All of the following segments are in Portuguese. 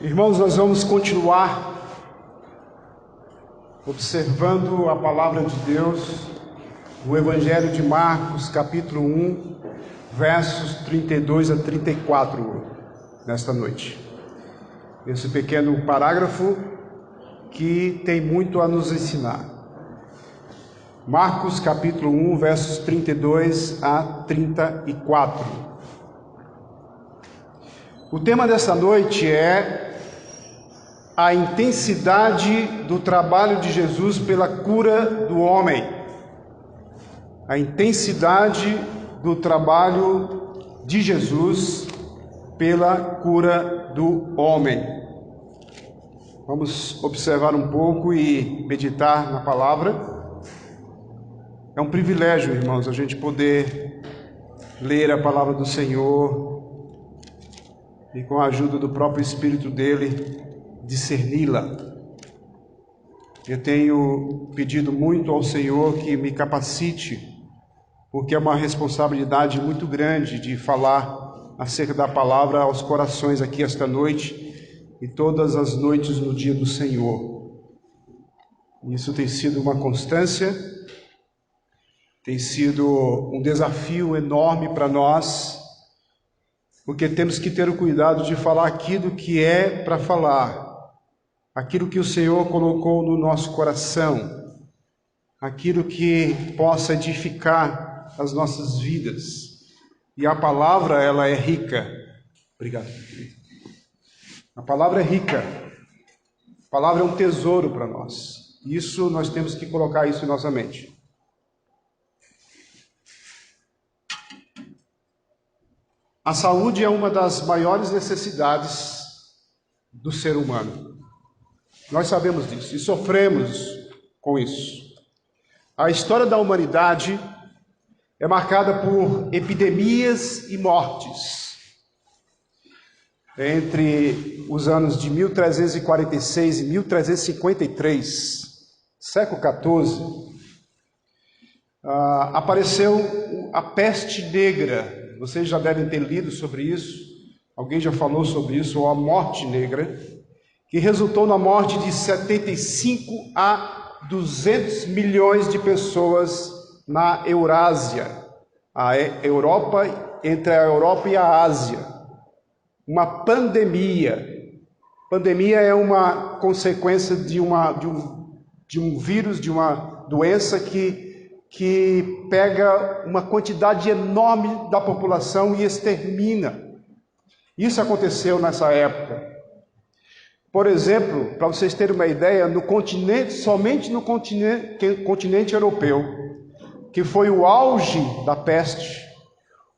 Irmãos, nós vamos continuar observando a palavra de Deus no Evangelho de Marcos, capítulo 1, versos 32 a 34, nesta noite. Esse pequeno parágrafo que tem muito a nos ensinar. Marcos, capítulo 1, versos 32 a 34. O tema dessa noite é a intensidade do trabalho de Jesus pela cura do homem. A intensidade do trabalho de Jesus pela cura do homem. Vamos observar um pouco e meditar na palavra. É um privilégio, irmãos, a gente poder ler a palavra do Senhor e, com a ajuda do próprio Espírito dele, discerni-la. Eu tenho pedido muito ao Senhor que me capacite, porque é uma responsabilidade muito grande de falar acerca da palavra aos corações aqui esta noite e todas as noites no dia do Senhor. Isso tem sido uma constância, tem sido um desafio enorme para nós, porque temos que ter o cuidado de falar aquilo que é para falar, aquilo que o Senhor colocou no nosso coração, aquilo que possa edificar as nossas vidas. E a palavra, ela é rica. Obrigado. A palavra é rica. A palavra é um tesouro para nós. Isso, nós temos que colocar isso em nossa mente. A saúde é uma das maiores necessidades do ser humano. Nós sabemos disso e sofremos com isso. A história da humanidade é marcada por epidemias e mortes. Entre os anos de 1346 e 1353, século XIV, apareceu a peste negra. Vocês já devem ter lido sobre isso, alguém já falou sobre isso, ou a morte negra, que resultou na morte de 75 a 200 milhões de pessoas na Eurásia, a Europa, entre a Europa e a Ásia. Uma pandemia. Pandemia é uma consequência de um vírus, de uma doença que pega uma quantidade enorme da população e extermina. Isso aconteceu nessa época. Por exemplo, para vocês terem uma ideia, somente no continente europeu, que foi o auge da peste,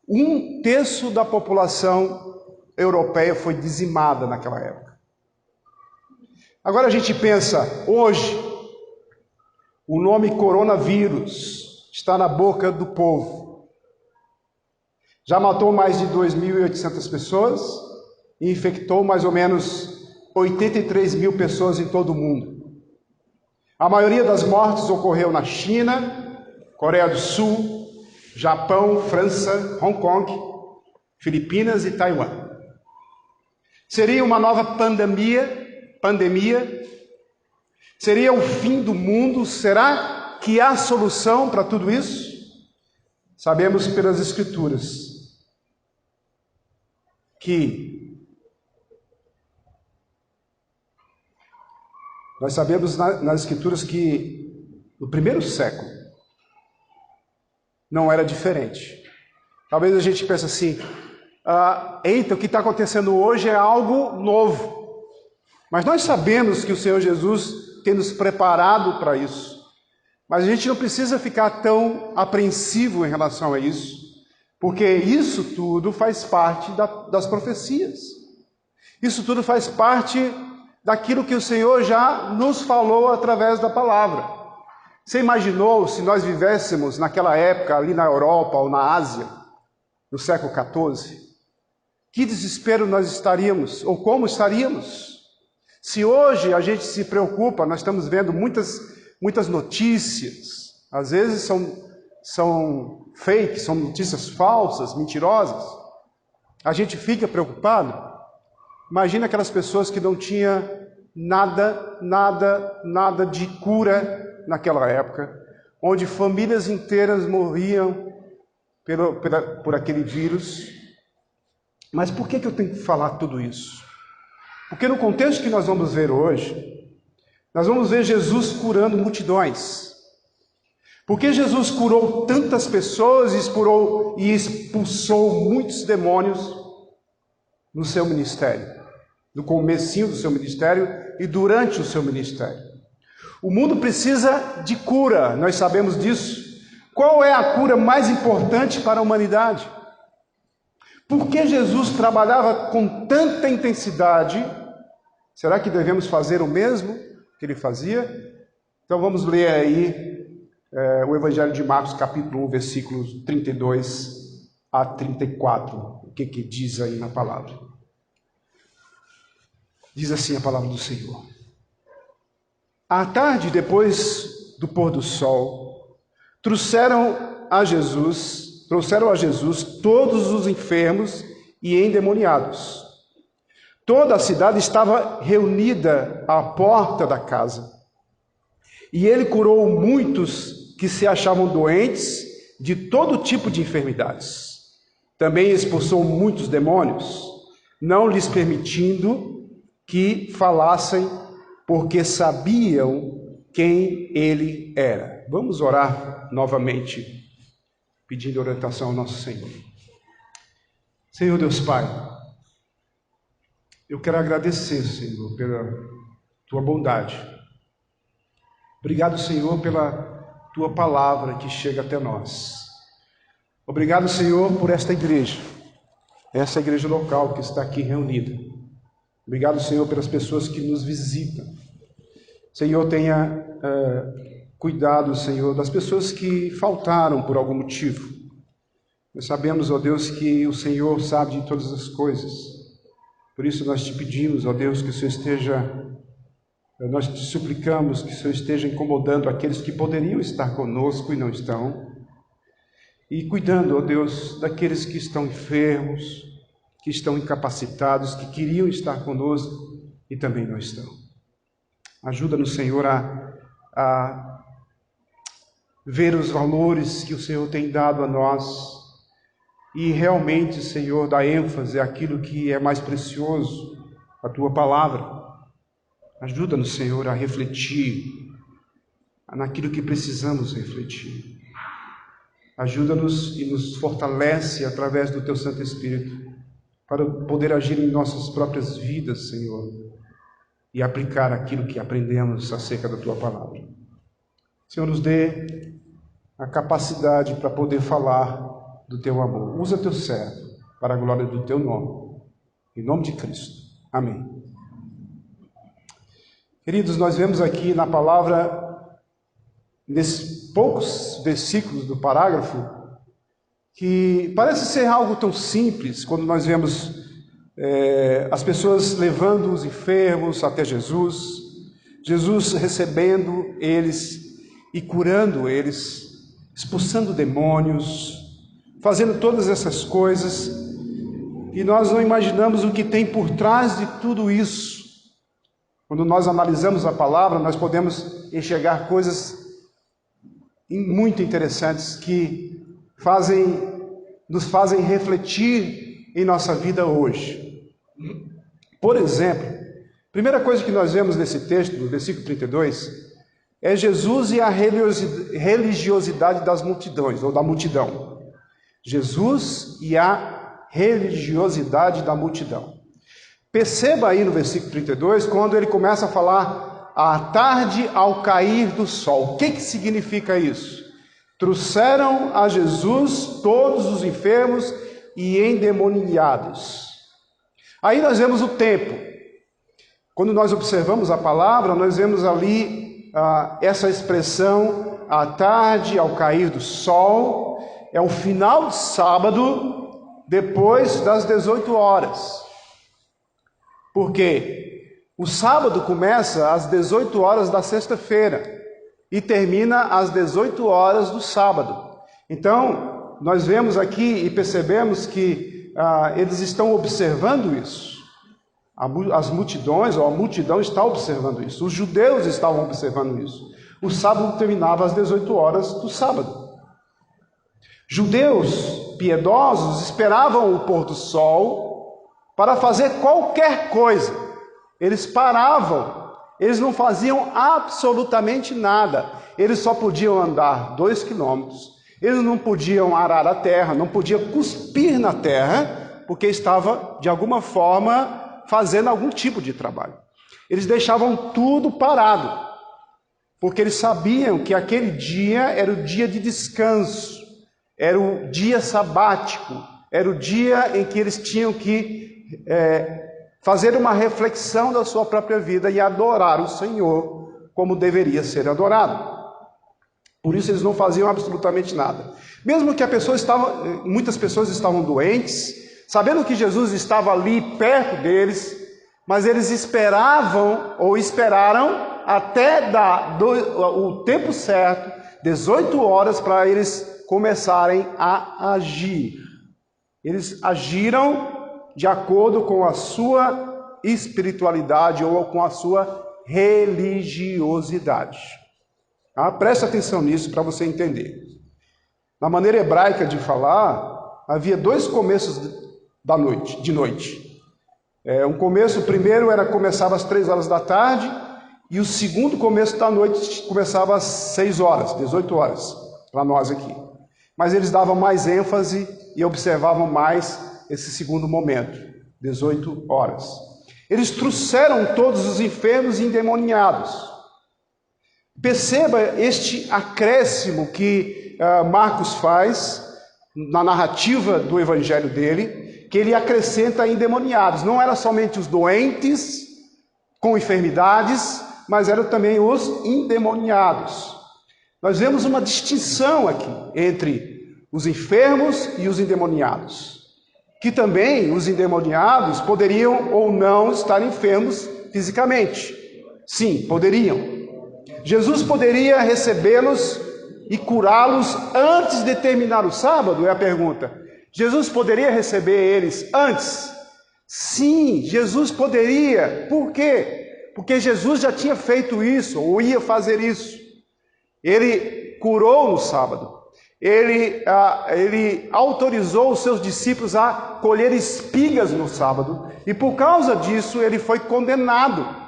1/3 da população europeia foi dizimada naquela época. Agora a gente pensa, hoje, o nome coronavírus está na boca do povo. Já matou mais de 2.800 pessoas e infectou mais ou menos 83 mil pessoas em todo o mundo. A maioria das mortes ocorreu na China, Coreia do Sul, Japão, França, Hong Kong, Filipinas e Taiwan. Seria uma nova pandemia? Seria o fim do mundo? Será que há solução para tudo isso? Sabemos pelas Escrituras que nós sabemos nas Escrituras que no primeiro século não era diferente. Talvez a gente pense assim, eita, o que está acontecendo hoje é algo novo. Mas nós sabemos que o Senhor Jesus tem nos preparado para isso. Mas a gente não precisa ficar tão apreensivo em relação a isso, porque isso tudo faz parte das profecias. Isso tudo faz parte daquilo que o Senhor já nos falou através da palavra. Você imaginou se nós vivêssemos naquela época ali na Europa ou na Ásia, no século XIV? Que desespero nós estaríamos, ou como estaríamos? Se hoje a gente se preocupa, nós estamos vendo muitas notícias, às vezes são fake, são notícias falsas, mentirosas. A gente fica preocupado. Imagina aquelas pessoas que não tinham nada de cura naquela época, onde famílias inteiras morriam por aquele vírus. Mas por que eu tenho que falar tudo isso? Porque no contexto que nós vamos ver hoje, nós vamos ver Jesus curando multidões. Porque Jesus curou tantas pessoas e expulsou muitos demônios no seu ministério, no comecinho do seu ministério e durante o seu ministério. O mundo precisa de cura, nós sabemos disso. Qual é a cura mais importante para a humanidade? Por que Jesus trabalhava com tanta intensidade? Será que devemos fazer o mesmo que ele fazia? Então vamos ler aí o Evangelho de Marcos, capítulo 1, versículos 32 a 34. O que diz aí na palavra? Diz assim a palavra do Senhor. À tarde, depois do pôr do sol, trouxeram a Jesus todos os enfermos e endemoniados. Toda a cidade estava reunida à porta da casa. E ele curou muitos que se achavam doentes de todo tipo de enfermidades. Também expulsou muitos demônios, não lhes permitindo que falassem, porque sabiam quem ele era. Vamos orar novamente, pedindo orientação ao nosso Senhor. Senhor Deus Pai, eu quero agradecer, Senhor, pela tua bondade. Obrigado, Senhor, pela tua palavra que chega até nós. Obrigado, Senhor, por esta igreja local que está aqui reunida. Obrigado, Senhor, pelas pessoas que nos visitam. Senhor, tenha cuidado, Senhor, das pessoas que faltaram por algum motivo. Nós sabemos, ó Deus, que o Senhor sabe de todas as coisas. Por isso nós te pedimos, ó Deus, que o Senhor nós te suplicamos que o Senhor esteja incomodando aqueles que poderiam estar conosco e não estão. E cuidando, ó Deus, daqueles que estão enfermos, que estão incapacitados, que queriam estar conosco e também não estão. Ajuda-nos, Senhor, a ver os valores que o Senhor tem dado a nós e realmente, Senhor, dar ênfase àquilo que é mais precioso, a Tua palavra. Ajuda-nos, Senhor, a refletir naquilo que precisamos refletir. Ajuda-nos e nos fortalece através do Teu Santo Espírito para poder agir em nossas próprias vidas, Senhor, e aplicar aquilo que aprendemos acerca da Tua palavra. Senhor, nos dê a capacidade para poder falar do Teu amor. Usa Teu servo para a glória do Teu nome. Em nome de Cristo. Amém. Queridos, nós vemos aqui na palavra, nesses poucos versículos do parágrafo, que parece ser algo tão simples, quando nós vemos as pessoas levando os enfermos até Jesus, Jesus recebendo eles e curando eles, expulsando demônios, fazendo todas essas coisas, e nós não imaginamos o que tem por trás de tudo isso. Quando nós analisamos a palavra, nós podemos enxergar coisas muito interessantes que nos fazem refletir em nossa vida hoje. Por exemplo, a primeira coisa que nós vemos nesse texto, no versículo 32, é Jesus e a religiosidade das multidões, ou da multidão. Jesus e a religiosidade da multidão. Perceba aí no versículo 32, quando ele começa a falar à tarde ao cair do sol. O que significa isso? Trouxeram a Jesus todos os enfermos e endemoniados. Aí nós vemos o tempo. Quando nós observamos a palavra, nós vemos ali essa expressão, à tarde ao cair do sol. É o final de sábado, depois das 18 horas. Porque o sábado começa às 18 horas da sexta-feira e termina às 18 horas do sábado. Então, nós vemos aqui e percebemos que eles estão observando isso. As multidões, ou a multidão está observando isso. Os judeus estavam observando isso. O sábado terminava às 18 horas do sábado. Judeus piedosos esperavam o pôr do sol para fazer qualquer coisa. Eles paravam, eles não faziam absolutamente nada. Eles só podiam andar 2 quilômetros. Eles não podiam arar a terra, não podiam cuspir na terra, porque estava, de alguma forma, fazendo algum tipo de trabalho. Eles deixavam tudo parado, porque eles sabiam que aquele dia era o dia de descanso, era o dia sabático, era o dia em que eles tinham que fazer uma reflexão da sua própria vida e adorar o Senhor como deveria ser adorado. Por isso eles não faziam absolutamente nada. Mesmo que muitas pessoas estavam doentes, sabendo que Jesus estava ali perto deles, mas eles esperaram até o tempo certo, 18 horas, para eles começarem a agir. Eles agiram de acordo com a sua espiritualidade ou com a sua religiosidade. Preste atenção nisso para você entender. Na maneira hebraica de falar, havia 2 começos de noite. O primeiro começava às 3 horas da tarde, e o segundo começo da noite começava às 6 horas, 18 horas, para nós aqui. Mas eles davam mais ênfase e observavam mais esse segundo momento, 18 horas. Eles trouxeram todos os enfermos e endemoniados. Perceba este acréscimo que Marcos faz na narrativa do evangelho dele, que ele acrescenta endemoniados. Não eram somente os doentes com enfermidades, mas eram também os endemoniados. Nós vemos uma distinção aqui entre os enfermos e os endemoniados, que também os endemoniados poderiam ou não estar enfermos fisicamente. Sim, poderiam. Jesus poderia recebê-los e curá-los antes de terminar o sábado? É a pergunta. Jesus poderia receber eles antes? Sim, Jesus poderia. Por quê? Porque Jesus já tinha feito isso, ou ia fazer isso. Ele curou no sábado. Ele autorizou os seus discípulos a colher espigas no sábado. E por causa disso ele foi condenado.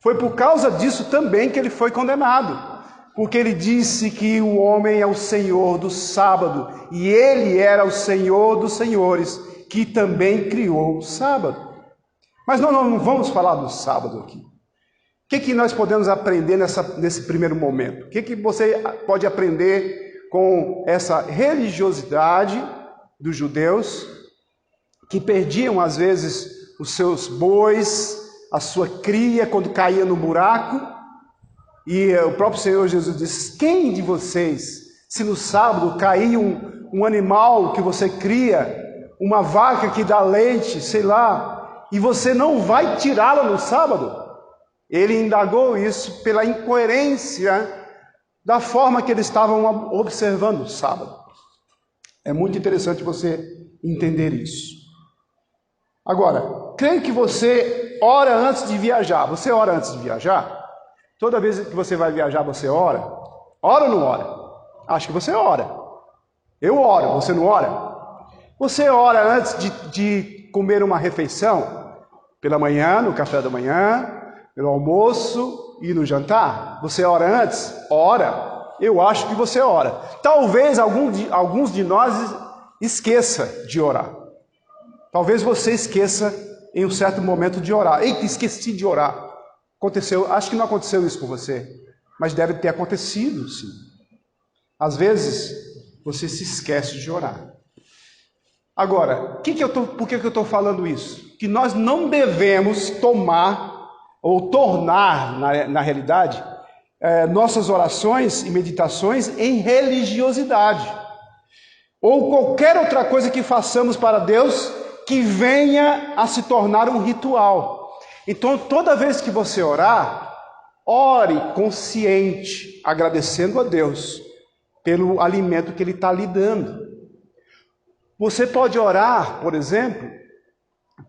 Foi por causa disso também que ele foi condenado. Porque ele disse que o homem é o Senhor do sábado, e ele era o Senhor dos senhores, que também criou o sábado. Mas não vamos falar do sábado aqui. O que nós podemos aprender nesse primeiro momento? O que você pode aprender com essa religiosidade dos judeus, que perdiam às vezes os seus bois, a sua cria quando caía no buraco? E o próprio Senhor Jesus disse: quem de vocês, se no sábado cair um animal que você cria, uma vaca que dá leite, sei lá, e você não vai tirá-la no sábado? Ele indagou isso pela incoerência da forma que eles estavam observando o sábado. É muito interessante você entender isso. Agora, creio que você ora antes de viajar. Você ora antes de viajar? Toda vez que você vai viajar, você ora? Ora ou não ora? Acho que você ora. Eu oro, você não ora? Você ora antes de comer uma refeição? Pela manhã, no café da manhã, no almoço e no jantar? Você ora antes? Ora. Eu acho que você ora. Talvez alguns de nós esqueça de orar. Talvez você esqueça em um certo momento de orar. Eita, esqueci de orar. Aconteceu, acho que não aconteceu isso com você, mas deve ter acontecido, sim. Às vezes, você se esquece de orar. Agora, por que eu estou falando isso? Que nós não devemos tomar, ou tornar, na realidade, nossas orações e meditações em religiosidade. Ou qualquer outra coisa que façamos para Deus que venha a se tornar um ritual. Então, toda vez que você orar, ore consciente, agradecendo a Deus pelo alimento que Ele está lhe dando. Você pode orar, por exemplo,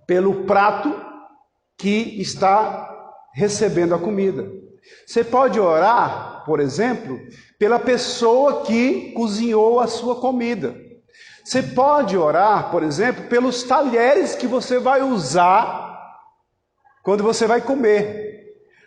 pelo prato que está recebendo a comida. Você pode orar, por exemplo, pela pessoa que cozinhou a sua comida. Você pode orar, por exemplo, pelos talheres que você vai usar quando você vai comer.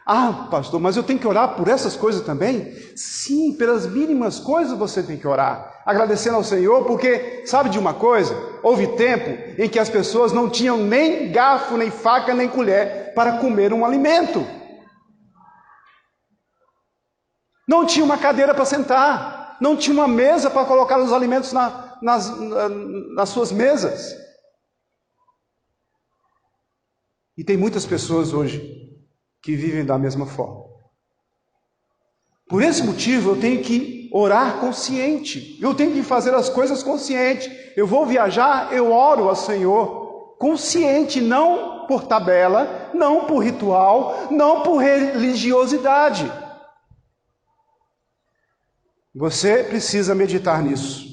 Ah, pastor, mas eu tenho que orar por essas coisas também? Sim, pelas mínimas coisas você tem que orar, agradecendo ao Senhor, porque sabe de uma coisa? Houve tempo em que as pessoas não tinham nem garfo, nem faca, nem colher para comer um alimento. Não tinha uma cadeira para sentar, não tinha uma mesa para colocar os alimentos nas suas mesas. E tem muitas pessoas hoje que vivem da mesma forma. Por esse motivo eu tenho que orar consciente, eu tenho que fazer as coisas consciente. Eu vou viajar, eu oro ao Senhor consciente, não por tabela, não por ritual, não por religiosidade. Você precisa meditar nisso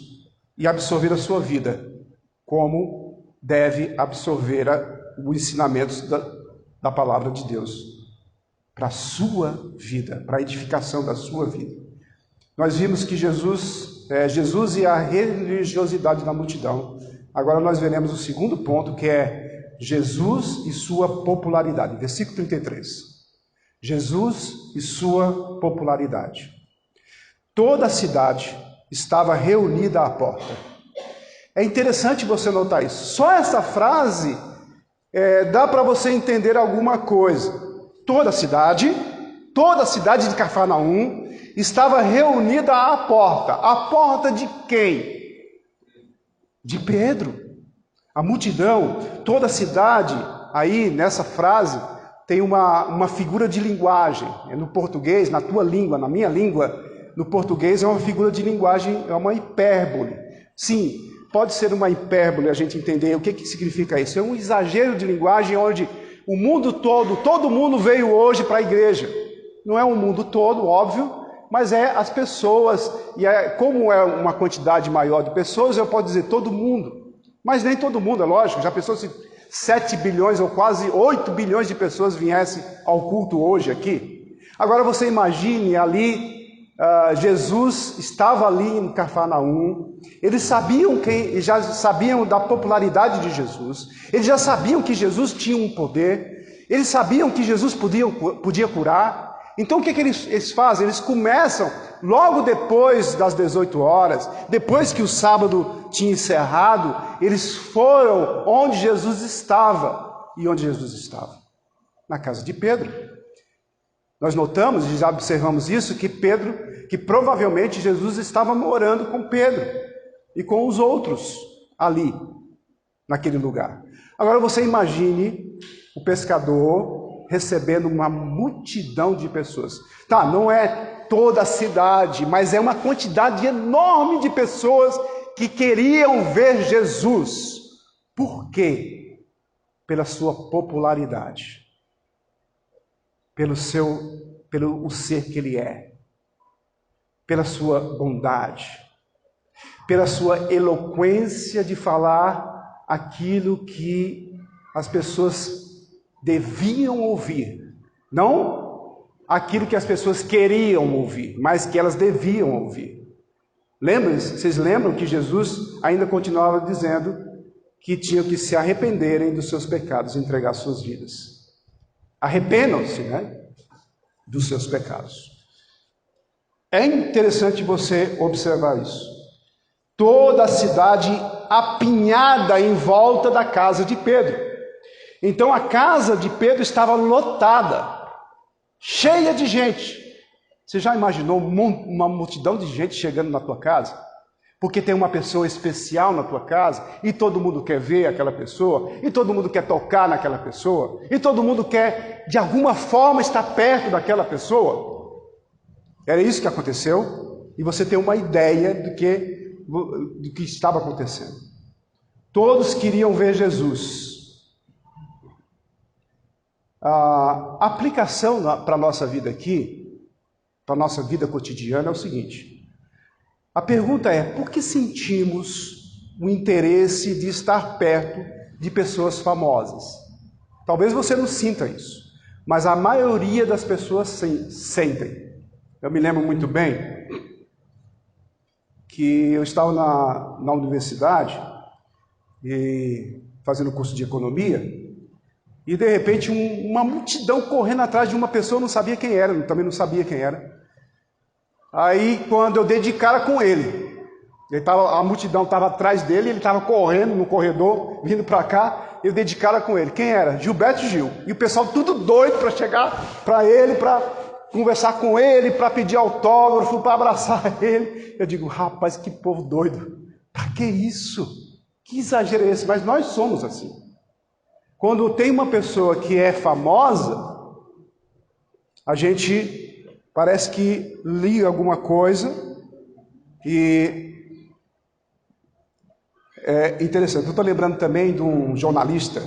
e absorver a sua vida como deve absorver os ensinamentos da palavra de Deus para a sua vida, para a edificação da sua vida. Nós vimos que Jesus e a religiosidade da multidão. Agora nós veremos o segundo ponto, que é Jesus e sua popularidade. Versículo 33. Jesus e sua popularidade. Toda a cidade estava reunida à porta. É interessante você notar isso. Só essa frase dá para você entender alguma coisa. Toda a cidade de Cafarnaum estava reunida à porta. A porta de quem? De Pedro. A multidão, toda a cidade, aí nessa frase, tem uma figura de linguagem. No português, na tua língua, na minha língua, no português é uma figura de linguagem, é uma hipérbole. Sim, pode ser uma hipérbole a gente entender o que significa isso. É um exagero de linguagem onde o mundo todo mundo veio hoje para a igreja. Não é o mundo todo, óbvio, mas é as pessoas. E como é uma quantidade maior de pessoas, eu posso dizer todo mundo. Mas nem todo mundo, é lógico. Já pensou se 7 bilhões ou quase 8 bilhões de pessoas viessem ao culto hoje aqui? Agora você imagine ali, Jesus estava ali em Cafarnaum. Eles já sabiam da popularidade de Jesus. Eles já sabiam que Jesus tinha um poder. Eles sabiam que Jesus podia curar. Então o que eles fazem? Eles começam logo depois das 18 horas, depois que o sábado tinha encerrado, eles foram onde Jesus estava. E onde Jesus estava? Na casa de Pedro. Nós notamos e já observamos isso, que provavelmente Jesus estava morando com Pedro e com os outros ali, naquele lugar. Agora você imagine o pescador recebendo uma multidão de pessoas. Tá, não é toda a cidade, mas é uma quantidade enorme de pessoas que queriam ver Jesus. Por quê? Pela sua popularidade. Pelo o ser que ele é, pela sua bondade, pela sua eloquência de falar aquilo que as pessoas deviam ouvir, não aquilo que as pessoas queriam ouvir, mas que elas deviam ouvir. Vocês lembram que Jesus ainda continuava dizendo que tinham que se arrependerem dos seus pecados e entregar suas vidas. Arrependam-se, dos seus pecados. É interessante você observar isso. Toda a cidade apinhada em volta da casa de Pedro. Então a casa de Pedro estava lotada, cheia de gente. Você já imaginou uma multidão de gente chegando na tua casa? Porque tem uma pessoa especial na tua casa, e todo mundo quer ver aquela pessoa, e todo mundo quer tocar naquela pessoa, e todo mundo quer, de alguma forma, estar perto daquela pessoa. Era isso que aconteceu, e você tem uma ideia do que estava acontecendo. Todos queriam ver Jesus. A aplicação para a nossa vida aqui, para a nossa vida cotidiana, é o seguinte. A pergunta é, por que sentimos o interesse de estar perto de pessoas famosas? Talvez você não sinta isso, mas a maioria das pessoas sentem. Eu me lembro muito bem que eu estava na universidade e fazendo curso de economia, e de repente uma multidão correndo atrás de uma pessoa, eu não sabia quem era, eu também não sabia quem era. Aí quando eu dei de cara com ele, a multidão estava atrás dele, ele estava correndo no corredor, vindo para cá, eu dei de cara com ele. Quem era? Gilberto Gil. E o pessoal tudo doido para chegar para ele, para conversar com ele, para pedir autógrafo, para abraçar ele. Eu digo, rapaz, que povo doido. Para que isso? Que exagero é esse? Mas nós somos assim. Quando tem uma pessoa que é famosa, a gente parece que liga alguma coisa e é interessante. Eu estou lembrando também de um jornalista.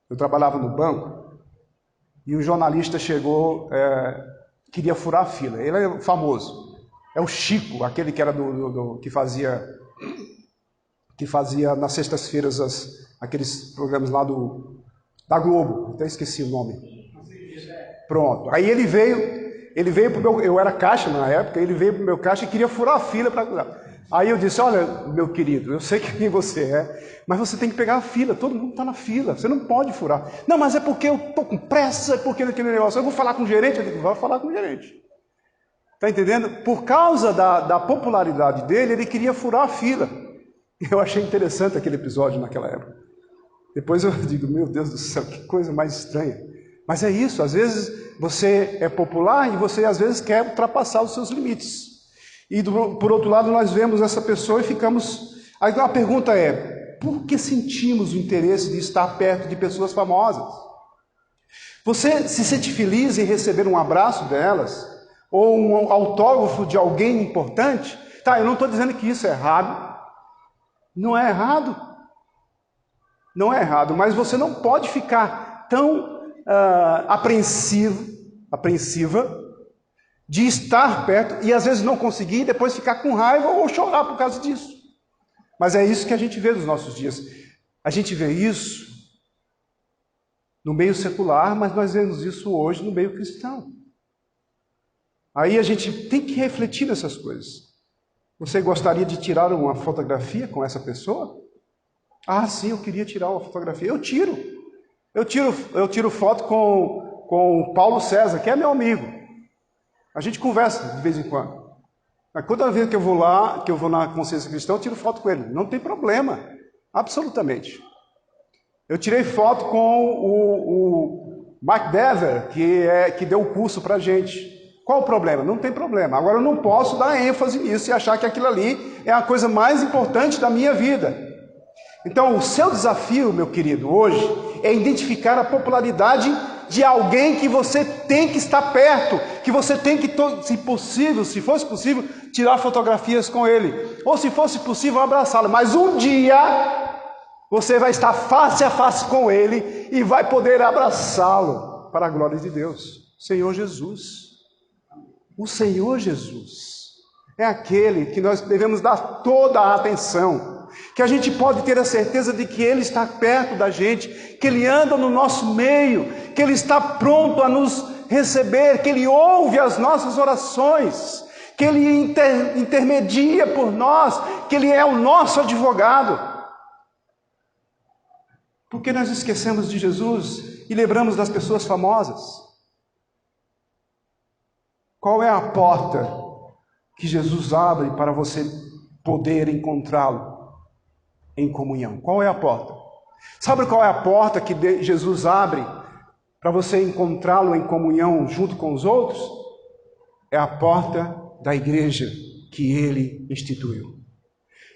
Eu trabalhava no banco e o jornalista chegou, queria furar a fila. Ele é famoso. É o Chico, aquele que era que fazia nas sextas-feiras aqueles programas lá da Globo. Até esqueci o nome. Pronto. Aí ele veio pro meu, eu era caixa na época, ele veio pro meu caixa e queria furar a fila para. Aí eu disse, olha, meu querido, eu sei quem você é, mas você tem que pegar a fila, todo mundo está na fila, você não pode furar. Não, mas é porque eu estou com pressa, é porque naquele negócio, eu vou falar com o gerente, eu digo, vai falar com o gerente. Está entendendo? Por causa da popularidade dele, ele queria furar a fila. Eu achei interessante aquele episódio naquela época. Depois eu digo, meu Deus do céu, que coisa mais estranha. Mas é isso, às vezes você é popular e você às vezes quer ultrapassar os seus limites. E por outro lado nós vemos essa pessoa e ficamos... Aí a pergunta é, por que sentimos o interesse de estar perto de pessoas famosas? Você se sente feliz em receber um abraço delas? Ou um autógrafo de alguém importante? Tá, eu não estou dizendo que isso é errado. Não é errado. Não é errado, mas você não pode ficar tão apreensiva de estar perto e às vezes não conseguir e depois ficar com raiva ou chorar por causa disso. Mas é isso que a gente vê nos nossos dias. A gente vê isso no meio secular, mas nós vemos isso hoje no meio cristão. Aí a gente tem que refletir nessas coisas. Você gostaria de tirar uma fotografia com essa pessoa? Ah, sim, eu queria tirar uma fotografia. Eu tiro foto com o Paulo César, que é meu amigo. A gente conversa de vez em quando. Mas toda vez que eu vou lá, que eu vou na Consciência Cristã, eu tiro foto com ele. Não tem problema. Absolutamente. Eu tirei foto com o Mike Dever, que deu o curso para a gente. Qual o problema? Não tem problema. Agora eu não posso dar ênfase nisso e achar que aquilo ali é a coisa mais importante da minha vida. Então, o seu desafio, meu querido, hoje, é identificar a popularidade de alguém que você tem que estar perto, que você tem que, se fosse possível, tirar fotografias com ele, ou se fosse possível, abraçá-lo. Mas um dia, você vai estar face a face com ele e vai poder abraçá-lo, para a glória de Deus. Senhor Jesus. O Senhor Jesus é aquele que nós devemos dar toda a atenção, que a gente pode ter a certeza de que Ele está perto da gente, que Ele anda no nosso meio, que Ele está pronto a nos receber, que Ele ouve as nossas orações, que Ele intermedia por nós, que Ele é o nosso advogado. Porque nós esquecemos de Jesus e lembramos das pessoas famosas? Qual é a porta que Jesus abre para você poder encontrá-lo em comunhão? Qual é a porta? Sabe qual é a porta que Jesus abre para você encontrá-lo em comunhão junto com os outros? É a porta da igreja que Ele instituiu.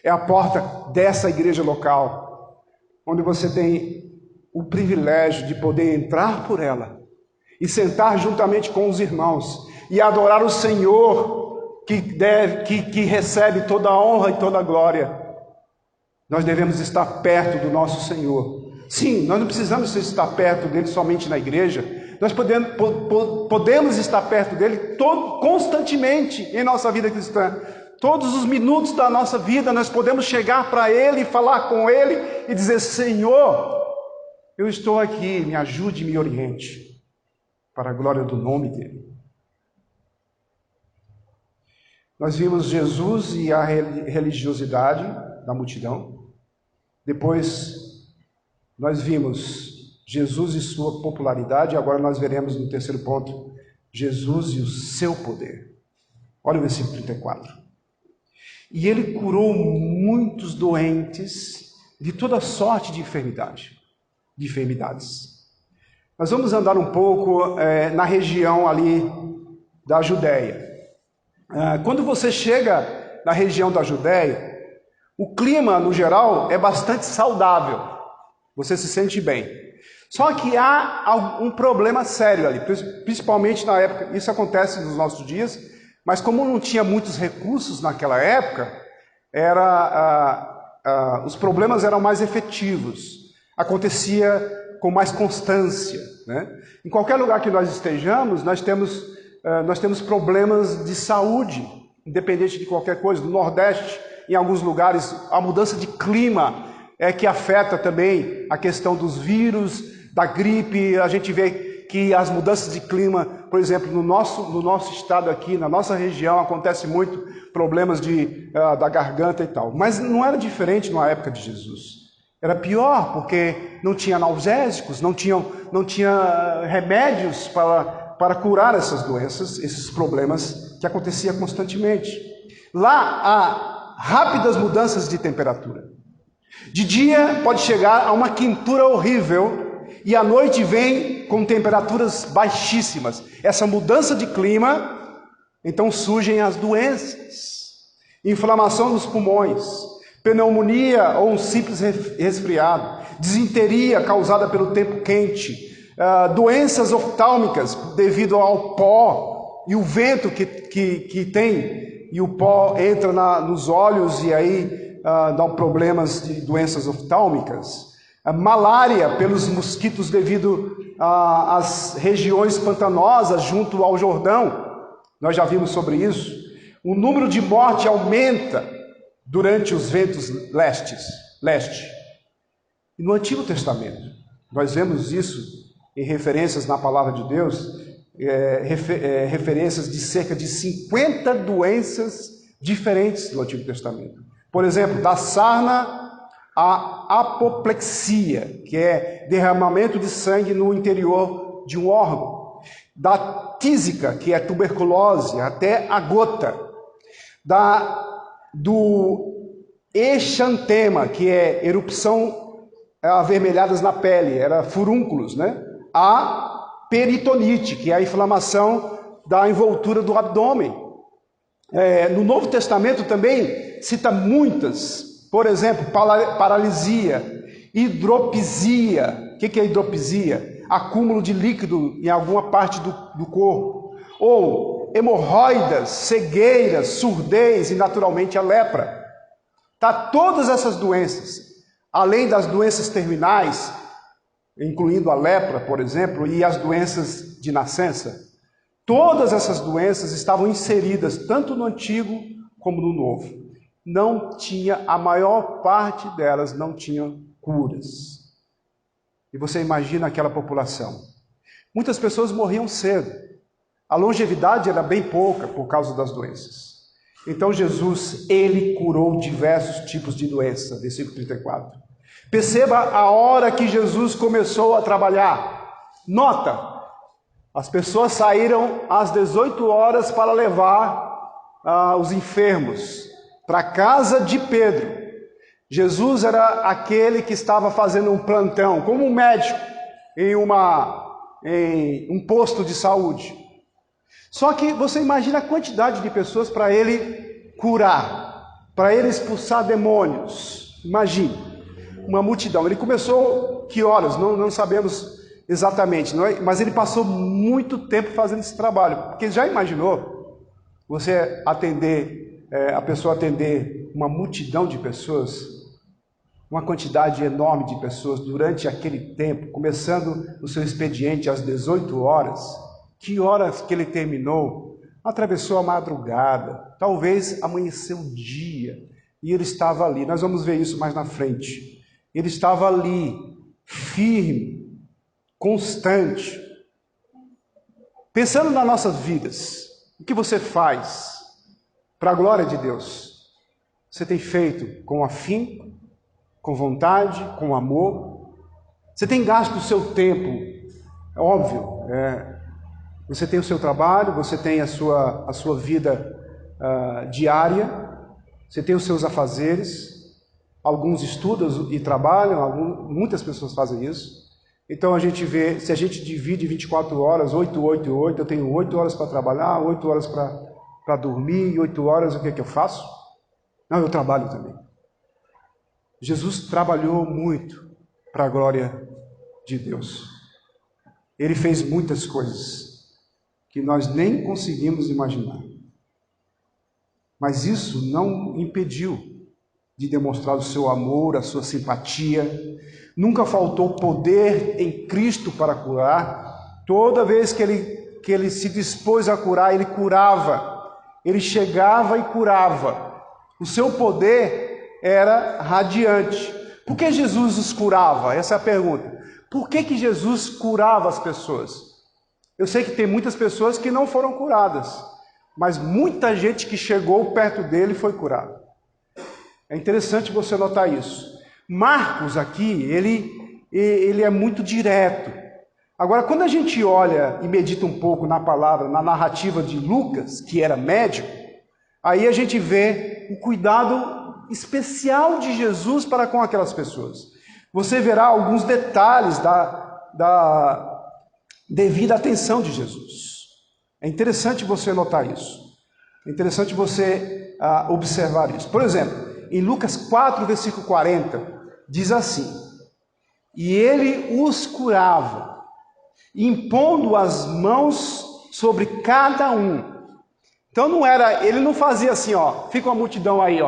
É a porta dessa igreja local, onde você tem o privilégio de poder entrar por ela e sentar juntamente com os irmãos e adorar o Senhor que recebe toda a honra e toda a glória. Nós devemos estar perto do nosso Senhor. Sim, nós não precisamos estar perto dele somente na igreja. Nós podemos estar perto dele constantemente em nossa vida cristã. Todos os minutos da nossa vida nós podemos chegar para ele e falar com ele e dizer: Senhor, eu estou aqui, me ajude e me oriente, para a glória do nome dele. Nós vimos Jesus e a religiosidade da multidão. Depois, nós vimos Jesus e sua popularidade. Agora nós veremos no terceiro ponto, Jesus e o seu poder. Olha o versículo 34. E ele curou muitos doentes de toda sorte de enfermidades. Nós vamos andar um pouco na região ali da Judéia. Quando você chega na região da Judéia, o clima, no geral, é bastante saudável. Você se sente bem. Só que há um problema sério ali, principalmente na época, isso acontece nos nossos dias, mas como não tinha muitos recursos naquela época, os problemas eram mais efetivos, acontecia com mais constância, né? Em qualquer lugar que nós estejamos, nós temos problemas de saúde, independente de qualquer coisa. No Nordeste, em alguns lugares, a mudança de clima é que afeta também a questão dos vírus, da gripe. A gente vê que as mudanças de clima, por exemplo, no nosso estado aqui, na nossa região, acontece muito problemas da garganta e tal. Mas não era diferente na época de Jesus. Era pior, porque não tinha analgésicos, não tinha remédios para curar essas doenças, esses problemas que aconteciam constantemente. Lá há rápidas mudanças de temperatura. De dia pode chegar a uma quentura horrível e à noite vem com temperaturas baixíssimas. Essa mudança de clima, então surgem as doenças. Inflamação dos pulmões, pneumonia ou um simples resfriado, disenteria causada pelo tempo quente, doenças oftálmicas devido ao pó e o vento que tem, e o pó entra nos olhos e aí dá problemas de doenças oftálmicas, malária pelos mosquitos devido às regiões pantanosas junto ao Jordão, nós já vimos sobre isso. O número de morte aumenta durante os ventos leste. E no Antigo Testamento, nós vemos isso em referências na Palavra de Deus, referências de cerca de 50 doenças diferentes do Antigo Testamento. Por exemplo, da sarna à apoplexia, que é derramamento de sangue no interior de um órgão. Da tísica, que é tuberculose, até a gota. Do exantema, que é erupção avermelhadas na pele, era furúnculos, né? A peritonite, que é a inflamação da envoltura do abdômen. No Novo Testamento também cita muitas, por exemplo, paralisia, hidropisia. O que é hidropisia? Acúmulo de líquido em alguma parte do corpo. Ou hemorroidas, cegueiras, surdez e naturalmente a lepra. Todas essas doenças, além das doenças terminais, incluindo a lepra, por exemplo, e as doenças de nascença, todas essas doenças estavam inseridas tanto no Antigo como no Novo. Não tinha, a maior parte delas não tinham curas. E você imagina aquela população. Muitas pessoas morriam cedo. A longevidade era bem pouca por causa das doenças. Então Jesus, ele curou diversos tipos de doença, versículo 34. Perceba a hora que Jesus começou a trabalhar. Nota, as pessoas saíram às 18 horas para levar os enfermos para a casa de Pedro. Jesus era aquele que estava fazendo um plantão, como um médico em um posto de saúde. Só que você imagina a quantidade de pessoas para ele curar, para ele expulsar demônios. Imagine, uma multidão. Ele começou que horas? Não sabemos exatamente, não é? Mas ele passou muito tempo fazendo esse trabalho. Porque já imaginou você a pessoa atender uma multidão de pessoas, uma quantidade enorme de pessoas durante aquele tempo, começando o seu expediente às 18 horas. Que horas que ele terminou? Atravessou a madrugada, talvez amanheceu o dia, e ele estava ali. Nós vamos ver isso mais na frente. Ele estava ali, firme, constante. Pensando nas nossas vidas, o que você faz para a glória de Deus? Você tem feito com afinco, com vontade, com amor? Você tem gasto o seu tempo? É óbvio, você tem o seu trabalho, você tem a sua vida diária, você tem os seus afazeres, alguns estudam e trabalham, muitas pessoas fazem isso. Então a gente vê, se a gente divide 24 horas, 8, 8 e 8, eu tenho 8 horas para trabalhar, 8 horas para dormir, e 8 horas o que é que eu faço? Não, eu trabalho também. Jesus trabalhou muito para a glória de Deus. Ele fez muitas coisas que nós nem conseguimos imaginar. Mas isso não impediu de demonstrar o seu amor, a sua simpatia. Nunca faltou poder em Cristo para curar. Toda vez que ele se dispôs a curar, ele curava. Ele chegava e curava. O seu poder era radiante. Por que Jesus os curava? Essa é a pergunta. Por que Jesus curava as pessoas? Eu sei que tem muitas pessoas que não foram curadas, mas muita gente que chegou perto dele foi curada. É interessante você notar isso. Marcos aqui, ele é muito direto. Agora, quando a gente olha e medita um pouco na palavra, na narrativa de Lucas, que era médico, aí a gente vê o cuidado especial de Jesus para com aquelas pessoas. Você verá alguns detalhes da devida atenção de Jesus. É interessante você notar isso. É interessante você observar isso. Por exemplo, em Lucas 4, versículo 40, diz assim: e ele os curava, impondo as mãos sobre cada um. Então ele não fazia assim, fica uma multidão aí,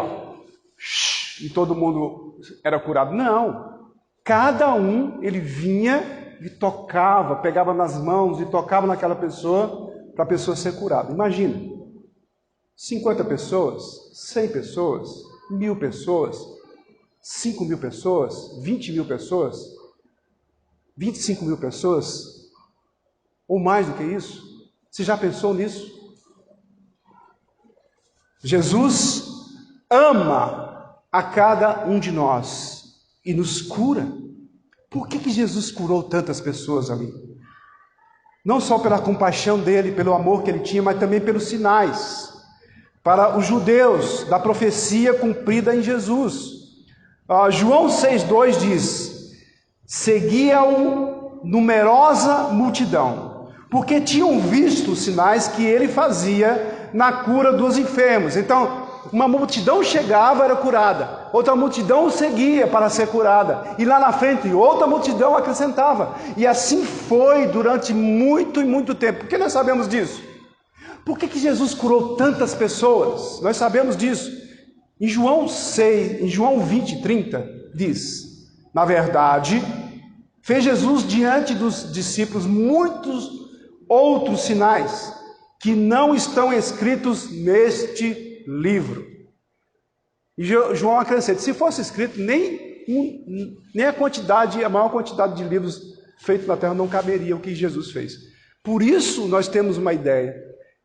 e todo mundo era curado. Não, cada um ele vinha e tocava, pegava nas mãos e tocava naquela pessoa, para a pessoa ser curada. Imagina, 50 pessoas, 100 pessoas, 1000 pessoas, 5.000 pessoas, 20.000 pessoas, 25.000 pessoas, ou mais do que isso. Você já pensou nisso? Jesus ama a cada um de nós e nos cura. Por que Jesus curou tantas pessoas ali? Não só pela compaixão dele, pelo amor que ele tinha, mas também pelos sinais. Para os judeus, da profecia cumprida em Jesus. João 6,2 diz: seguia-o numerosa multidão, porque tinham visto os sinais que ele fazia na cura dos enfermos. Então, uma multidão chegava, era curada, outra multidão o seguia para ser curada, e lá na frente outra multidão acrescentava, e assim foi durante muito e muito tempo. Por que nós sabemos disso? Por que Jesus curou tantas pessoas? Nós sabemos disso. Em João 20, 30, diz: na verdade, fez Jesus diante dos discípulos muitos outros sinais que não estão escritos neste livro. E João acrescenta: se fosse escrito, nem a maior quantidade de livros feitos na terra não caberia o que Jesus fez. Por isso nós temos uma ideia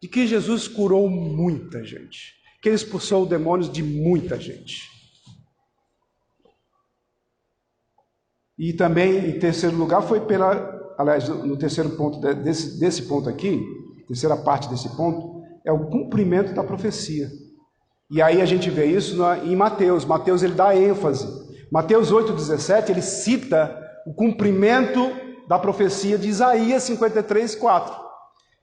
de que Jesus curou muita gente, que ele expulsou demônios de muita gente. E também, em terceiro lugar, no terceiro ponto desse ponto aqui, terceira parte desse ponto, é o cumprimento da profecia. E aí a gente vê isso em Mateus. Mateus ele dá ênfase. Mateus 8,17, ele cita o cumprimento da profecia de Isaías 53, 4.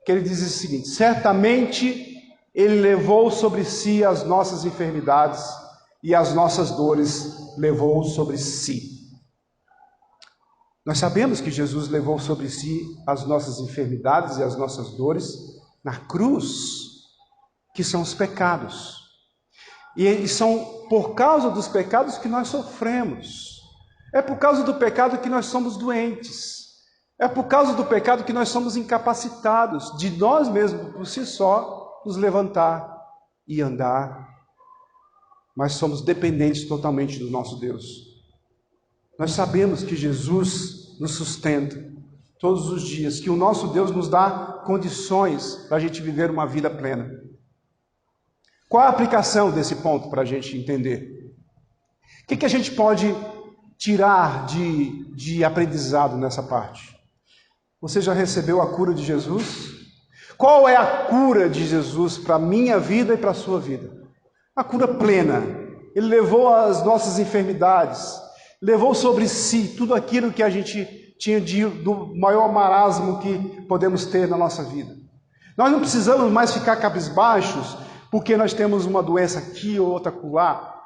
Que ele diz o seguinte: certamente ele levou sobre si as nossas enfermidades e as nossas dores levou sobre si. Nós sabemos que Jesus levou sobre si as nossas enfermidades e as nossas dores na cruz, que são os pecados. E são por causa dos pecados que nós sofremos. É por causa do pecado que nós somos doentes. É por causa do pecado que nós somos incapacitados de nós mesmos, por si só, nos levantar e andar. Mas somos dependentes totalmente do nosso Deus. Nós sabemos que Jesus nos sustenta todos os dias, que o nosso Deus nos dá condições para a gente viver uma vida plena. Qual a aplicação desse ponto para a gente entender? O que a gente pode tirar de aprendizado nessa parte? Você já recebeu a cura de Jesus? Qual é a cura de Jesus para a minha vida e para a sua vida? A cura plena. Ele levou as nossas enfermidades, levou sobre si tudo aquilo que a gente tinha do maior marasmo que podemos ter na nossa vida. Nós não precisamos mais ficar cabisbaixos porque nós temos uma doença aqui ou outra acolá.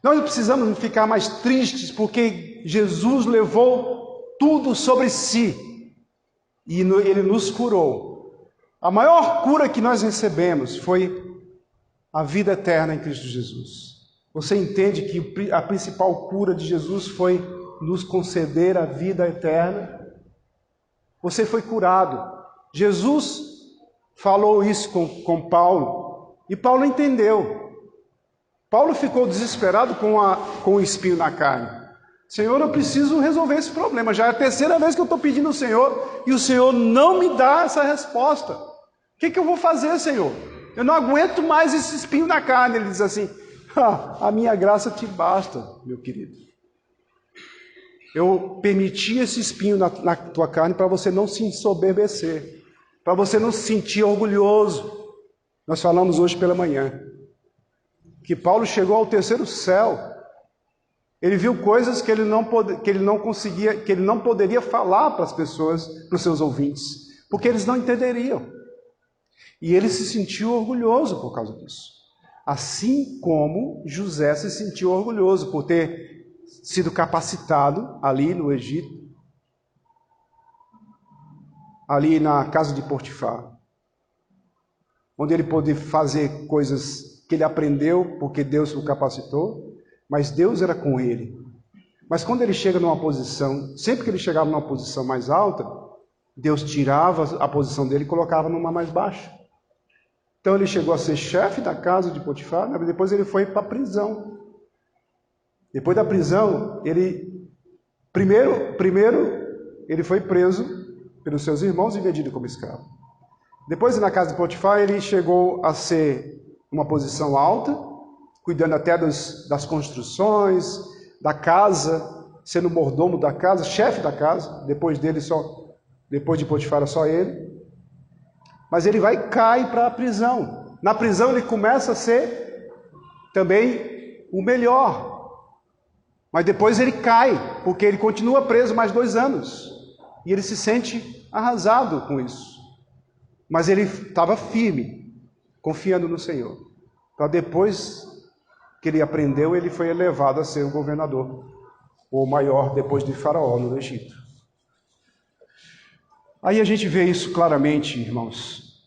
Nós não precisamos ficar mais tristes porque Jesus levou tudo sobre si e Ele nos curou. A maior cura que nós recebemos foi a vida eterna em Cristo Jesus. Você entende que a principal cura de Jesus foi nos conceder a vida eterna? Você foi curado. Jesus falou isso com Paulo e Paulo entendeu. Paulo ficou desesperado com o espinho na carne. Senhor, eu preciso resolver esse problema. Já é a terceira vez que eu estou pedindo ao Senhor e o Senhor não me dá essa resposta. O que eu vou fazer, Senhor? Eu não aguento mais esse espinho na carne. Ele diz assim: a minha graça te basta, meu querido. Eu permiti esse espinho na tua carne para você não se ensoberbecer, para você não se sentir orgulhoso. Nós falamos hoje pela manhã que Paulo chegou ao terceiro céu. Ele viu coisas que ele não poderia falar para as pessoas, para os seus ouvintes, porque eles não entenderiam. E ele se sentiu orgulhoso por causa disso. Assim como José se sentiu orgulhoso por ter sido capacitado ali no Egito, ali na casa de Potifar, onde ele pôde fazer coisas que ele aprendeu porque Deus o capacitou, mas Deus era com ele. Mas quando ele chega numa posição, sempre que ele chegava numa posição mais alta, Deus tirava a posição dele e colocava numa mais baixa. Então ele chegou a ser chefe da casa de Potifar, mas depois ele foi para a prisão. Depois da prisão, ele primeiro ele foi preso pelos seus irmãos e vendido como escravo. Depois, na casa de Potifar, ele chegou a ser uma posição alta, cuidando até das construções, da casa, sendo mordomo da casa, chefe da casa. Depois de Potifar era só ele. Mas ele cai para a prisão. Na prisão ele começa a ser também o melhor. Mas depois ele cai, porque ele continua preso mais 2 anos. E ele se sente arrasado com isso. Mas ele estava firme, confiando no Senhor. Para depois que ele aprendeu, ele foi elevado a ser o governador, o maior depois de Faraó no Egito. Aí a gente vê isso claramente, irmãos.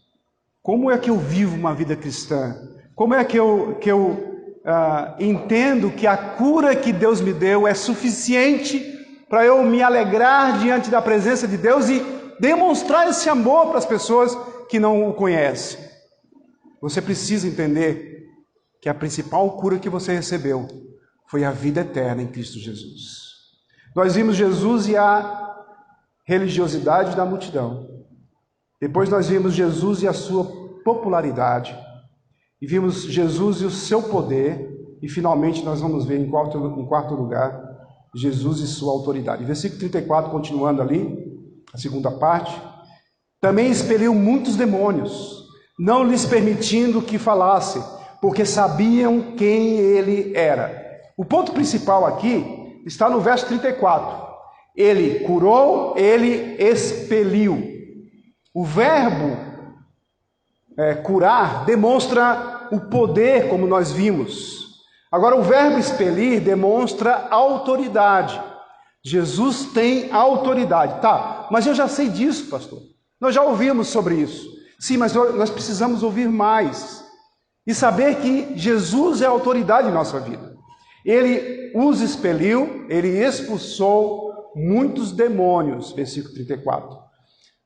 Como é que eu vivo uma vida cristã? Como é que eu entendo que a cura que Deus me deu é suficiente para eu me alegrar diante da presença de Deus e demonstrar esse amor para as pessoas que não o conhecem? Você precisa entender que a principal cura que você recebeu foi a vida eterna em Cristo Jesus. Nós vimos Jesus e a religiosidade da multidão. Depois nós vimos Jesus e a sua popularidade. E vimos Jesus e o seu poder. E finalmente nós vamos ver em quarto lugar, Jesus e sua autoridade. Versículo 34, continuando ali, a segunda parte. Também expeliu muitos demônios, não lhes permitindo que falasse, porque sabiam quem ele era. O ponto principal aqui está no verso 34. Ele curou, ele expeliu. O verbo curar demonstra o poder, como nós vimos. Agora, o verbo expelir demonstra autoridade. Jesus tem autoridade. Tá, mas eu já sei disso, pastor. Nós já ouvimos sobre isso. Sim, mas nós precisamos ouvir mais. E saber que Jesus é autoridade em nossa vida. Ele os expeliu, ele expulsou muitos demônios. Versículo 34.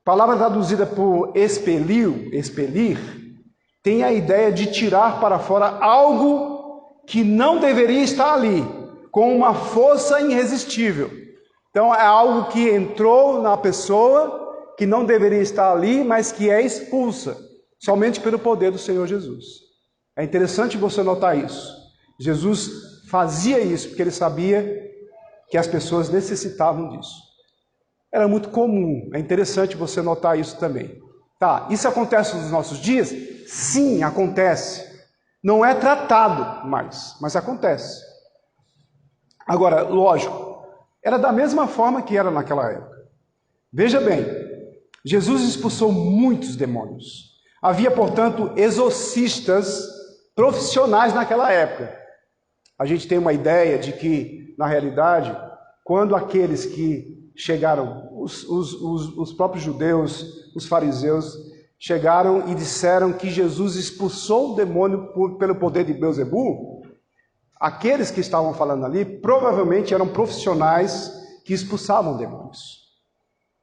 Palavra traduzida por expelir, tem a ideia de tirar para fora algo que não deveria estar ali, com uma força irresistível. Então é algo que entrou na pessoa, que não deveria estar ali, mas que é expulsa, somente pelo poder do Senhor Jesus. É interessante você notar isso. Jesus fazia isso porque ele sabia que as pessoas necessitavam disso. Era muito comum, é interessante você notar isso também. Tá, isso acontece nos nossos dias? Sim, acontece. Não é tratado mais, mas acontece. Agora, lógico, era da mesma forma que era naquela época. Veja bem, Jesus expulsou muitos demônios. Havia, portanto, exorcistas profissionais naquela época. A gente tem uma ideia de que, na realidade, quando aqueles que chegaram, os próprios judeus, os fariseus, chegaram e disseram que Jesus expulsou o demônio pelo poder de Beelzebu, aqueles que estavam falando ali provavelmente eram profissionais que expulsavam demônios,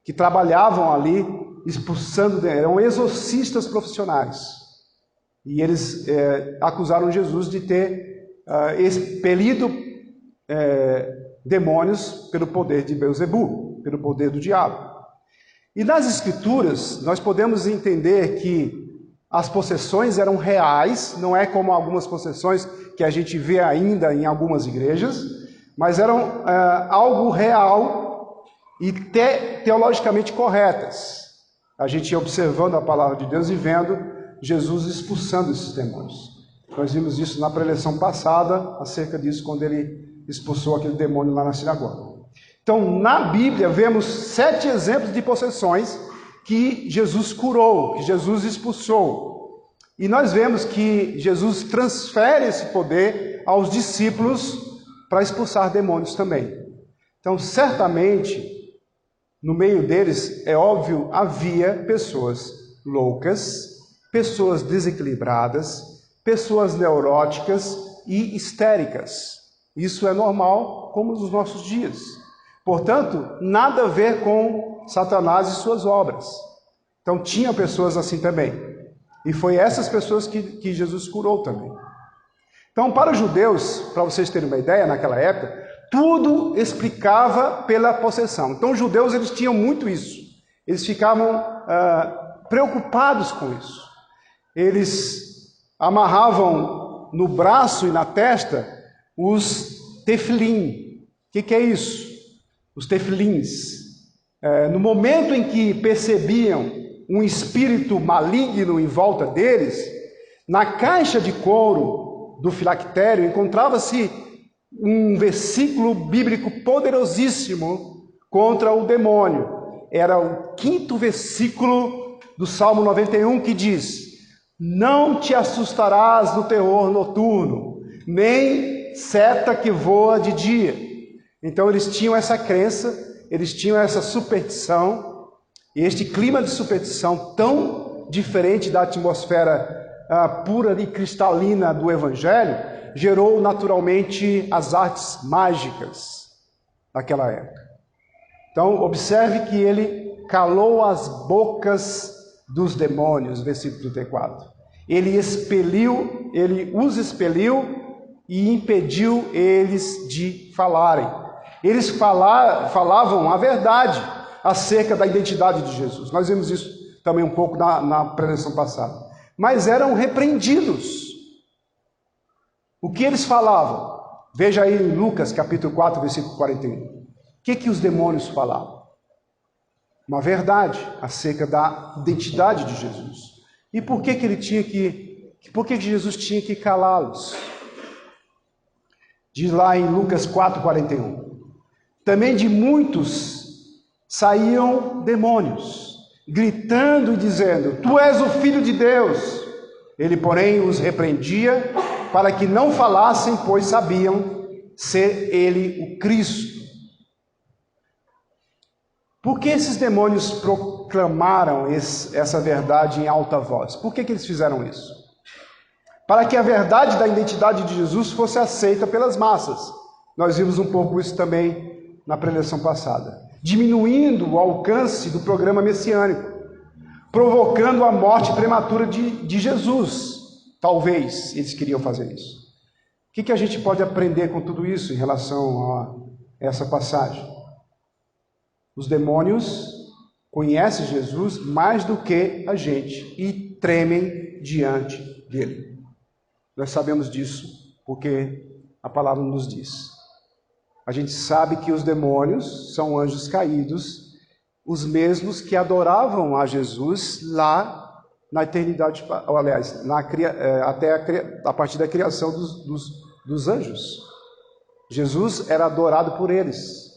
que trabalhavam ali expulsando, eram exorcistas profissionais. E eles acusaram Jesus de ter expelido demônios pelo poder de Beelzebu, pelo poder do diabo. E nas Escrituras, nós podemos entender que as possessões eram reais, não é como algumas possessões que a gente vê ainda em algumas igrejas, mas eram algo real e teologicamente corretas. A gente ia observando a palavra de Deus e vendo Jesus expulsando esses demônios. Nós vimos isso na preleção passada, acerca disso, quando ele expulsou aquele demônio lá na sinagoga. Então, na Bíblia, vemos 7 exemplos de possessões que Jesus curou, que Jesus expulsou. E nós vemos que Jesus transfere esse poder aos discípulos para expulsar demônios também. Então, certamente, no meio deles, é óbvio, havia pessoas loucas, pessoas desequilibradas, pessoas neuróticas e histéricas. Isso é normal, como nos nossos dias. Portanto, nada a ver com Satanás e suas obras. Então, tinha pessoas assim também. E foi essas pessoas que Jesus curou também. Então, para os judeus, para vocês terem uma ideia, naquela época, tudo explicava pela possessão. Então, os judeus, eles tinham muito isso. Eles ficavam preocupados com isso. Eles amarravam no braço e na testa os tefilim. O que é isso? Os tefilins. No momento em que percebiam um espírito maligno em volta deles, na caixa de couro do filactério encontrava-se um versículo bíblico poderosíssimo contra o demônio. Era o 5º versículo do Salmo 91 que diz: não te assustarás do terror noturno, nem seta que voa de dia. Então eles tinham essa crença, eles tinham essa superstição, e este clima de superstição tão diferente da atmosfera pura e cristalina do Evangelho, gerou naturalmente as artes mágicas daquela época. Então observe que ele calou as bocas dos demônios, versículo 34. Ele os expeliu e impediu eles de falarem. Eles falavam a verdade acerca da identidade de Jesus. Nós vimos isso também um pouco na preleção passada. Mas eram repreendidos. O que eles falavam? Veja aí em Lucas capítulo 4, versículo 41. O que os demônios falavam? Uma verdade acerca da identidade de Jesus. E por que Jesus tinha que calá-los? Diz lá em Lucas 4, 41. Também de muitos saíam demônios, gritando e dizendo: tu és o Filho de Deus. Ele, porém, os repreendia para que não falassem, pois sabiam ser ele o Cristo. Por que esses demônios proclamaram essa verdade em alta voz? Por que eles fizeram isso? Para que a verdade da identidade de Jesus fosse aceita pelas massas. Nós vimos um pouco isso também na preleção passada. Diminuindo o alcance do programa messiânico, provocando a morte prematura de Jesus. Talvez eles queriam fazer isso. que a gente pode aprender com tudo isso em relação a essa passagem? Os demônios conhecem Jesus mais do que a gente e tremem diante dele. Nós sabemos disso porque a palavra nos diz. A gente sabe que os demônios são anjos caídos, os mesmos que adoravam a Jesus lá na eternidade, aliás, até a partir da criação dos anjos. Jesus era adorado por eles.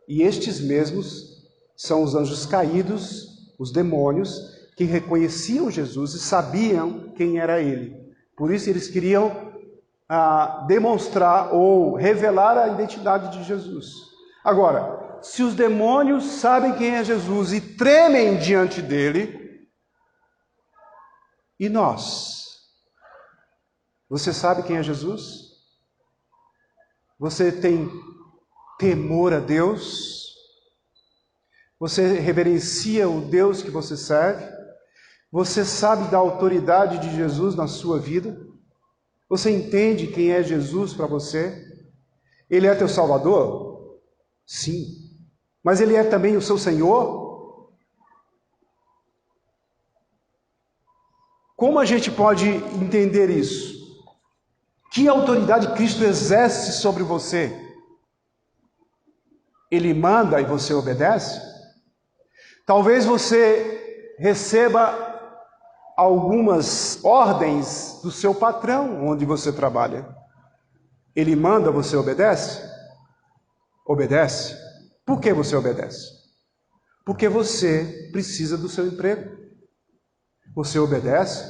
E estes mesmos são os anjos caídos, os demônios, que reconheciam Jesus e sabiam quem era ele. Por isso eles queriam demonstrar ou revelar a identidade de Jesus. Agora, se os demônios sabem quem é Jesus e tremem diante dele, e nós? Você sabe quem é Jesus? Você tem temor a Deus? Você reverencia o Deus que você serve? Você sabe da autoridade de Jesus na sua vida? Você entende quem é Jesus para você? Ele é teu Salvador? Sim. Mas Ele é também o seu Senhor? Como a gente pode entender isso? Que autoridade Cristo exerce sobre você? Ele manda e você obedece? Talvez você receba algumas ordens do seu patrão onde você trabalha. Ele manda, você obedece? Obedece. Por que você obedece? Porque você precisa do seu emprego. Você obedece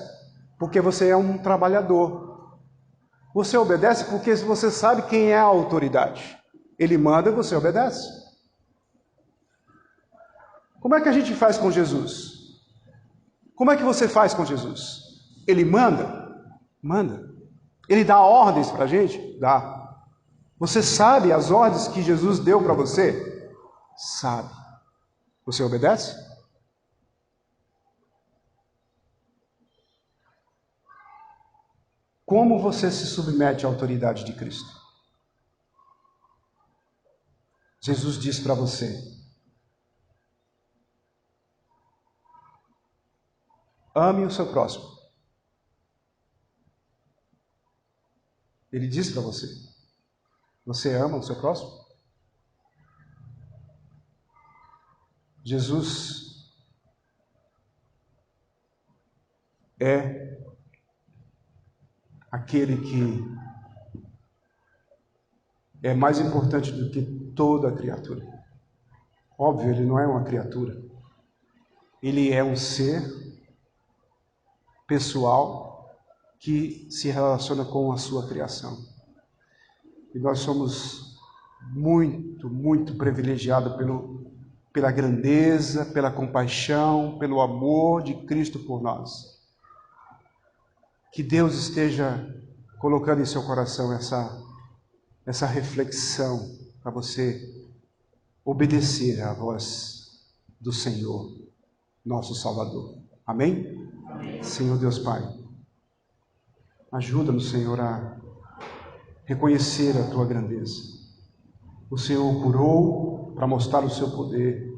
porque você é um trabalhador. Você obedece porque você sabe quem é a autoridade. Ele manda e você obedece. Como é que a gente faz com Jesus? Como é que você faz com Jesus? Ele manda? Manda. Ele dá ordens para a gente? Dá. Você sabe as ordens que Jesus deu para você? Sabe. Você obedece? Como você se submete à autoridade de Cristo? Jesus diz para você: ame o seu próximo. Ele diz para você: você ama o seu próximo? Jesus é aquele que é mais importante do que toda criatura. Óbvio, ele não é uma criatura. Ele é um ser pessoal que se relaciona com a sua criação. E nós somos muito, muito privilegiados pela grandeza, pela compaixão, pelo amor de Cristo por nós. Que Deus esteja colocando em seu coração essa reflexão para você obedecer à voz do Senhor, nosso Salvador. Amém? Amém. Senhor Deus Pai, ajuda-nos, Senhor, a reconhecer a Tua grandeza. O Senhor curou para mostrar o seu poder.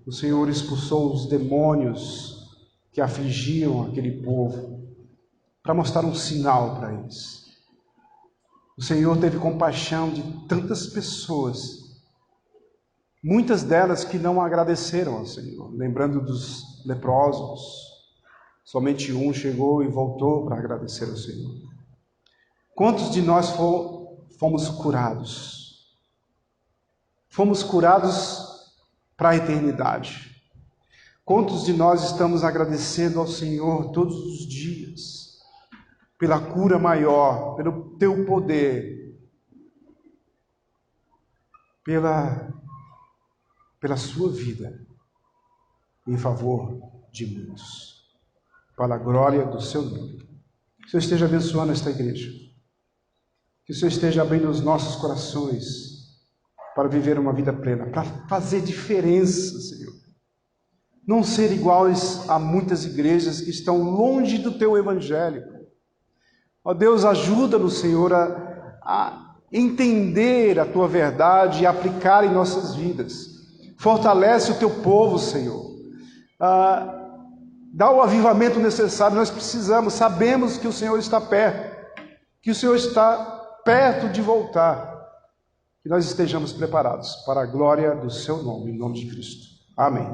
O Senhor expulsou os demônios que afligiam aquele povo, para mostrar um sinal para eles. O Senhor teve compaixão de tantas pessoas, muitas delas que não agradeceram ao Senhor, lembrando dos leprosos. Somente um chegou e voltou para agradecer ao Senhor. Quantos de nós fomos curados? Fomos curados para a eternidade. Quantos de nós estamos agradecendo ao Senhor todos os dias pela cura maior, pelo teu poder, pela sua vida em favor de muitos, para a glória do seu nome. Que o Senhor esteja abençoando esta igreja, que o Senhor esteja abrindo os nossos corações para viver uma vida plena, para fazer diferença, Senhor. Não ser iguais a muitas igrejas que estão longe do teu evangelho. Ó Deus, ajuda-nos, Senhor, a entender a tua verdade e aplicar em nossas vidas. Fortalece o teu povo, Senhor. Dá o avivamento necessário, nós precisamos, sabemos que o Senhor está perto, que o Senhor está perto de voltar, que nós estejamos preparados para a glória do seu nome, em nome de Cristo. Amém.